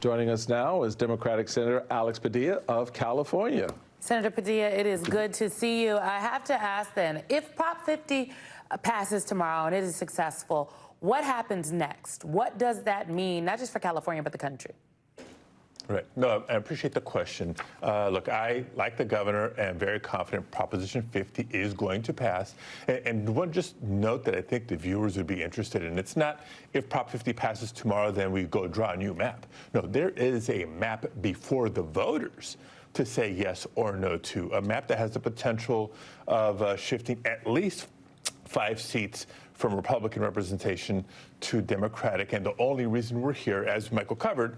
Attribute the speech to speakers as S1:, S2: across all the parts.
S1: Joining us now is Democratic Senator Alex Padilla of California.
S2: Senator Padilla, it is good to see you. I have to ask then, if Prop 50 passes tomorrow and it is successful, what happens next? What does that mean, not just for California, but the country?
S3: Right. No, I appreciate the question. Look, I, like the governor, am very confident Proposition 50 is going to pass. And one just note that I think the viewers would be interested in. It's not if Prop 50 passes tomorrow, then we go draw a new map. No, there is a map before the voters to say yes or no to, a map that has the potential of shifting at least 5 seats from Republican representation to Democratic. And the only reason we're here, as Michael covered,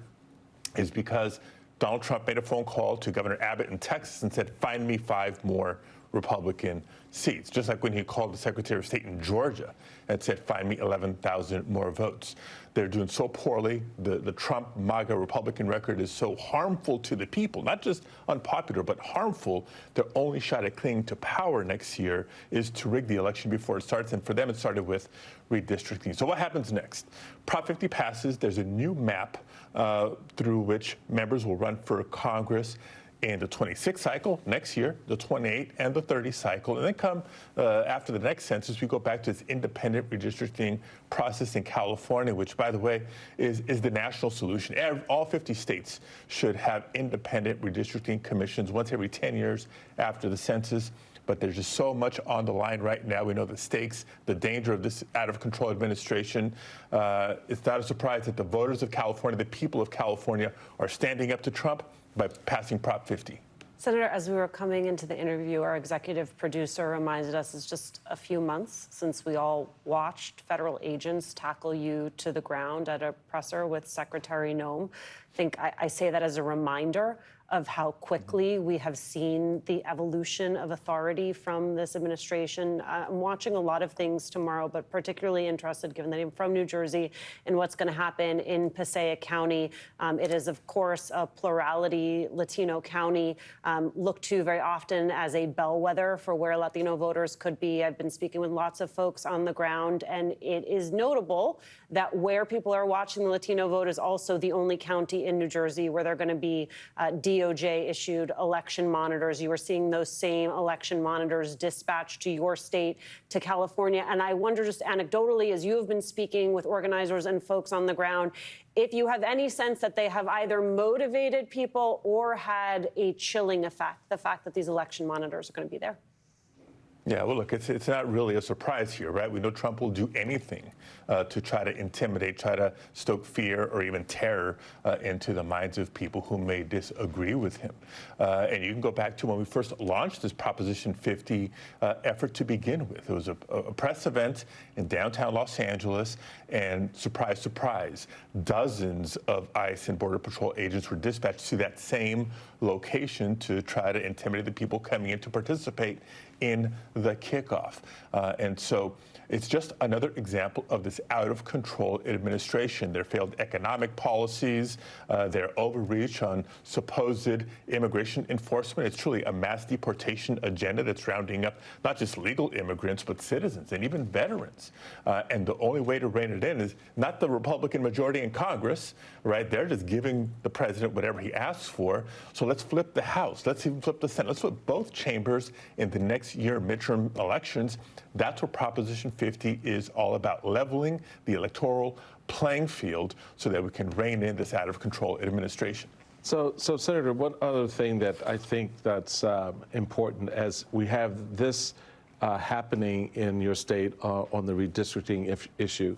S3: is because Donald Trump made a phone call to Governor Abbott in Texas and said, find me 5 more Republican seats, just like when he called the Secretary of State in Georgia and said, find me 11,000 more votes. They're doing so poorly. The Trump MAGA Republican record is so harmful to the people, not just unpopular, but harmful. Their only shot at clinging to power next year is to rig the election before it starts. And for them, it started with redistricting. So what happens next? Prop 50 passes. There's a new map through which members will run for Congress in the 26th cycle next year, the 28th and the 30th cycle. And then come after the next census, we go back to this independent redistricting process in California, which, by the way, is the national solution. All 50 states should have independent redistricting commissions once every 10 years after the census. But there's just so much on the line right now. We know the stakes, the danger of this out-of-control administration. It's not a surprise that the voters of California, the people of California, are standing up to Trump by passing Prop 50.
S4: Senator, as we were coming into the interview, our executive producer reminded us it's just a few months since we all watched federal agents tackle you to the ground at a presser with Secretary Noem. I think I say that as a reminder of how quickly we have seen the evolution of authority from this administration. I'm watching a lot of things tomorrow, but particularly interested, given that I'm from New Jersey, in what's going to happen in Passaic County. It is, of course, a plurality Latino county, looked to very often as a bellwether for where Latino voters could be. I've been speaking with lots of folks on the ground, and it is notable that where people are watching the Latino vote is also the only county in New Jersey where they're going to be DOJ-issued election monitors. You are seeing those same election monitors dispatched to your state, to California. And I wonder, just anecdotally, as you have been speaking with organizers and folks on the ground, if you have any sense that they have either motivated people or had a chilling effect, the fact that these election monitors are going to be there.
S3: Yeah, well, look, it's not really a surprise here, right? We know Trump will do anything to try to intimidate, try to stoke fear or even terror into the minds of people who may disagree with him. And you can go back to when we first launched this Proposition 50 effort to begin with. It was a press event in downtown Los Angeles, and surprise, surprise, dozens of ICE and Border Patrol agents were dispatched to that same location to try to intimidate the people coming in to participate in the kickoff. And so it's just another example of this out-of-control administration, their failed economic policies, their overreach on supposed immigration enforcement. It's truly a mass deportation agenda that's rounding up not just legal immigrants, but citizens and even veterans. And the only way to rein it in is not the Republican majority in Congress, right? They're just giving the president whatever he asks for. So let's flip the House. Let's even flip the Senate. Let's flip both chambers in the next year midterm elections. That's what Proposition 50 is all about, leveling the electoral playing field so that we can rein in this out-of-control administration.
S1: So, Senator, one other thing that I think that's important as we have this happening in your state on the redistricting issue.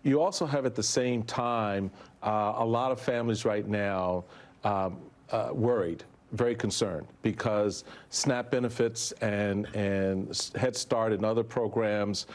S1: You also have at the same time a lot of families right now worried, very concerned, because SNAP benefits and Head Start and other programs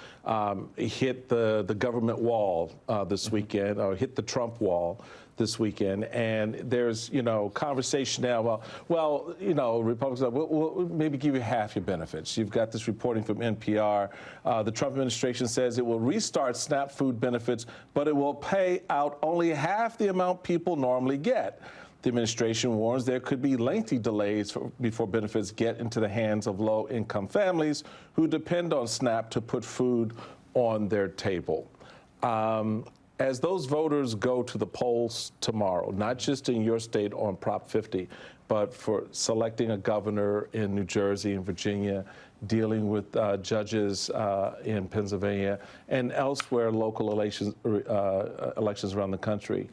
S1: hit the government wall this weekend, or hit the Trump wall this weekend. And there's, conversation now, Republicans are, we'll maybe give you half your benefits. You've got this reporting from NPR. The Trump administration says it will restart SNAP food benefits, but it will pay out only half the amount people normally get. The administration warns there could be lengthy delays before benefits get into the hands of low-income families who depend on SNAP to put food on their table. as those voters go to the polls tomorrow, not just in your state on Prop 50, but for selecting a governor in New Jersey and Virginia, dealing with judges in Pennsylvania, and elsewhere local elections around the country,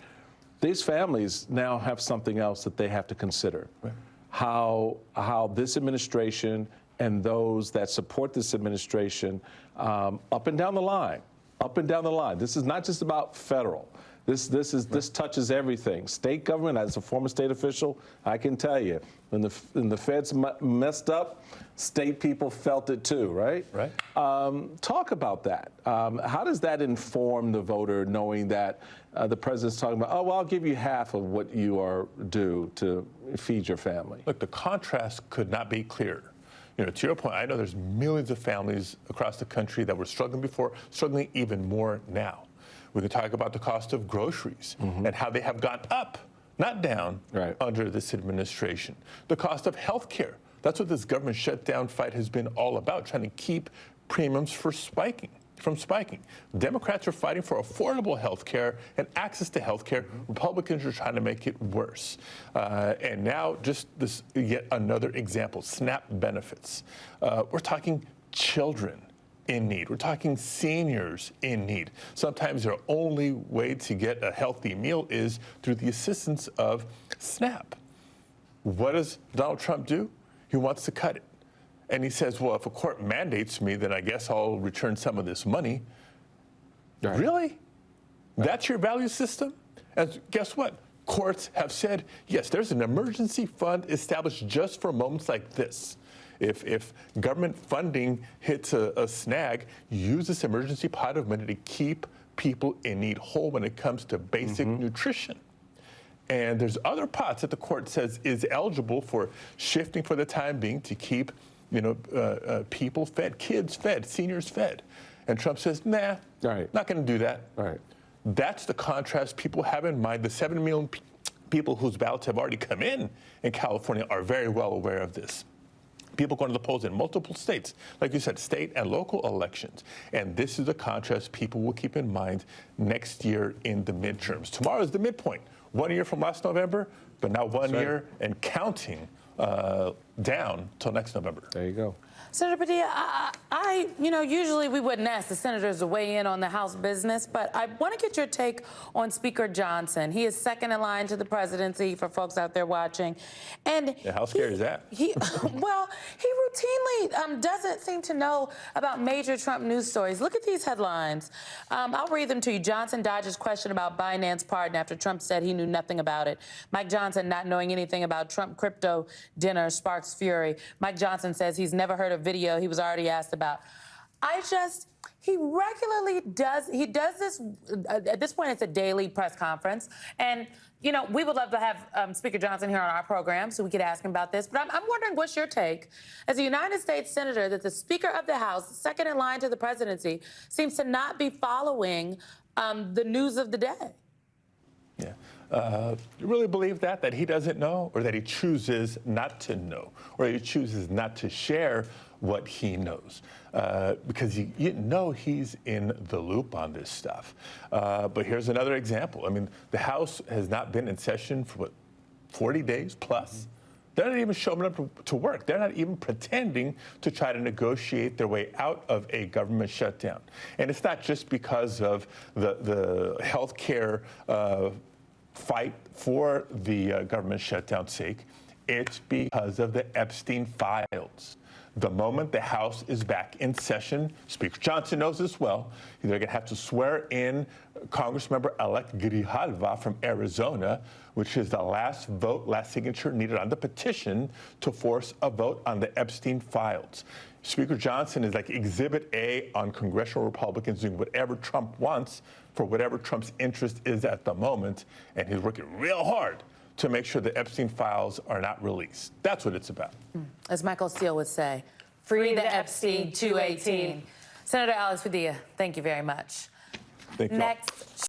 S1: these families now have something else that they have to consider. Right. How this administration and those that support this administration up and down the line, this is not just about federal. This touches everything. State government, as a former state official, I can tell you, when the feds messed up, state people felt it too, right?
S3: Right.
S1: Talk about that. How does that inform the voter, knowing that the president's talking about, oh, well, I'll give you half of what you are due to feed your family?
S3: Look, the contrast could not be clearer. You know, to your point, I know there's millions of families across the country that were struggling before, struggling even more now. We can talk about the cost of groceries and how they have gone up, not down, under this administration. The cost of health care. That's what this government shutdown fight has been all about, trying to keep premiums from spiking. Democrats are fighting for affordable health care and access to health care. Republicans are trying to make it worse. And now just this yet another example, SNAP benefits. We're talking children in need. We're talking seniors in need. Sometimes their only way to get a healthy meal is through the assistance of SNAP. What does Donald Trump do? He wants to cut it. And he says, well, if a court mandates me, then I guess I'll return some of this money. Right. Really? Right. That's your value system? And guess what? Courts have said, yes, there's an emergency fund established just for moments like this. If government funding hits a snag, use this emergency pot of money to keep people in need whole when it comes to basic nutrition. And there's other pots that the court says is eligible for shifting for the time being to keep, people fed, kids fed, seniors fed. And Trump says, nah, not going to do that. Right. That's the contrast people have in mind. The 7 million people whose ballots have already come in California are very well aware of this. People going to the polls in multiple states, like you said, state and local elections. And this is a contrast people will keep in mind next year in the midterms. Tomorrow is the midpoint. 1 year from last November, but now one year and counting down till next November.
S1: There you go.
S2: Senator Padilla, usually we wouldn't ask the senators to weigh in on the House business, but I want to get your take on Speaker Johnson. He is second in line to the presidency for folks out there watching. And
S3: yeah, how scary is that?
S2: He routinely doesn't seem to know about major Trump news stories. Look at these headlines. I'll read them to you. Johnson dodges question about Binance pardon after Trump said he knew nothing about it. Mike Johnson not knowing anything about Trump crypto dinner sparks fury. Mike Johnson says he's never heard of video he was already asked about. He regularly does this, at this point it's a daily press conference, and we would love to have Speaker Johnson here on our program so we could ask him about this, but I'm wondering what's your take as a United States Senator that the Speaker of the House, second in line to the presidency, seems to not be following the news of the day.
S3: Yeah. You really believe that he doesn't know, or that he chooses not to know, or he chooses not to share what he knows? Because you know he's in the loop on this stuff. But here's another example. I mean, the House has not been in session for, 40 days plus? They're not even showing up to work. They're not even pretending to try to negotiate their way out of a government shutdown. And it's not just because of the health care fight for the government shutdown's sake. It's because of the Epstein files. The moment the House is back in session, Speaker Johnson knows this well, they're going to have to swear in Congressmember-elect Grijalva from Arizona, which is the last signature needed on the petition to force a vote on the Epstein files. Speaker Johnson is like Exhibit A on congressional Republicans doing whatever Trump wants for whatever Trump's interest is at the moment, and he's working real hard to make sure the Epstein files are not released. That's what it's about.
S2: As Michael Steele would say, free the Epstein 218. Senator Alex Padilla, thank you very much.
S3: Thank you.
S2: Next.